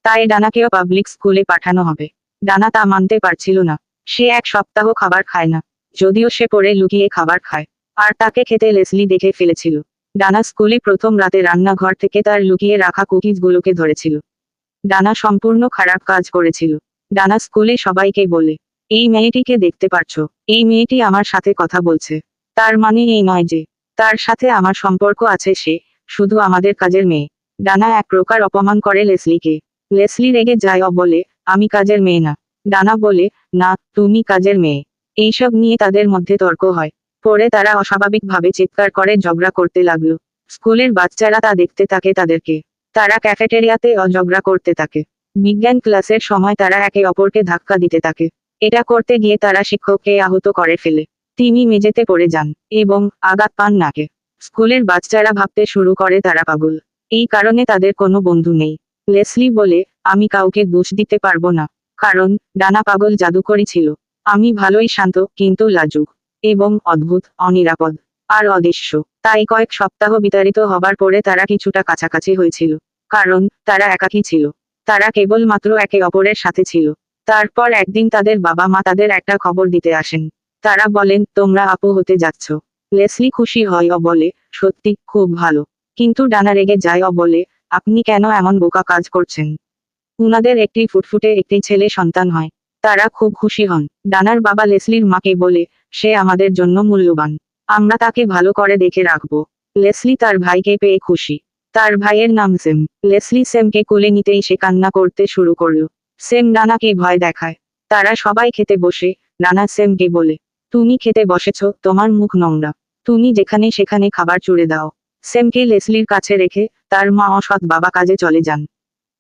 তাই ডানাকেও পাবলিক স্কুলে পাঠানো হবে। ডানা তা মানতে পারছিল না। সে 1 সপ্তাহ খাবার খায় না, যদিও সে পরে লুকিয়ে খাবার খায়। আর তাকে খেতে লেসলি দেখে ফেলেছিল। ডানা স্কুলে প্রথম রাতে রান্নাঘর থেকে তার লুকিয়ে রাখা কুকিজগুলোকে ধরেছিল। ডানা সম্পূর্ণ খারাপ কাজ করেছিল। ডানা স্কুলে সবাইকে বলে, এই মেয়েটিকে দেখতে পারছো? এই মেয়েটি আমার সাথে কথা বলছে। তার মানে এই নয় যে তার সাথে আমার সম্পর্ক আছে, সে শুধু আমাদের কাজের মেয়ে। ডানা এক প্রকার অপমান করে লেসলিকে। লেসলি রেগে যায় ও বলে, আমি কাজের মেয়ে না। ডানা বলে, না, তুমি কাজের মেয়ে। এইসব নিয়ে তাদের মধ্যে তর্ক হয়। পরে তারা অস্বাভাবিকভাবে চিৎকার করে ঝগড়া করতে লাগলো। স্কুলের বাচ্চারা তা দেখতে থাকে তাদেরকে। তারা ক্যাফেটেরিয়াতে ঝগড়া করতে থাকে। বিজ্ঞান ক্লাসের সময় তারা একে অপরকে ধাক্কা দিতে থাকে। এটা করতে গিয়ে তারা শিক্ষককে আহত করে ফেলে। তিনি মেঝেতে পড়ে যান এবং আঘাত পান নাকে। স্কুলের বাচ্চারা ভাবতে শুরু করে তারা পাগল। এই কারণে তাদের কোনো বন্ধু নেই। লেসলি বলে, আমি কাউকে দোষ দিতে পারবো না, কারণ ডানা পাগল জাদুকরী ছিল। আমি ভালোই শান্ত, কিন্তু লাজুক এবং অদ্ভুত, অনিরাপদ আর অদৃশ্য। তাই কয়েক সপ্তাহ বিতাড়িত হবার পরে তারা কিছুটা কাছাকাছি হয়েছিল, কারণ তারা একাকী ছিল। তারা কেবলমাত্র একে অপরের সাথে ছিল। তারপর একদিন তাদের বাবা মা তাদের একটা খবর দিতে আসেন। তারা বলেন, তোমরা আপু হতে যাচ্ছ। লেসলি খুশি হয় ও বলে, সত্যি, খুব ভালো। কিন্তু ডানা রেগে যায় ও বলে, আপনি কেন এমন বোকা কাজ করছেন? উনাদের একটি ফুটফুটে একটি ছেলে সন্তান হয়। তারা খুব খুশি হন। ডানার বাবা লেসলির মাকে বলে, সে আমাদের জন্য মূল্যবান। আমরা তাকে ভালো করে দেখে রাখবো। লেসলি তার ভাইকে পেয়ে খুশি। তার ভাইয়ের নাম সেম। লেসলি সেমকে কোলে নিতেই সে কান্না করতে শুরু করলো। সেম ডানাকে ভয় দেখায়। তারা সবাই খেতে বসে। ডানা সেমকে বলে, তুমি খেতে বসেছ, তোমার মুখ নোংরা। তুমি যেখানে সেখানে খাবার ছুঁড়ে দাও। সেমকে লেসলির কাছে রেখে তার মা অসৎ বাবা কাজে চলে যান।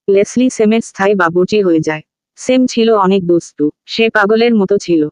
লেসলি সেমের স্থায়ী বাবুর্চি হয়ে যায়। সেম ছিল অনেক দুষ্টু। সে পাগলের মতো ছিল।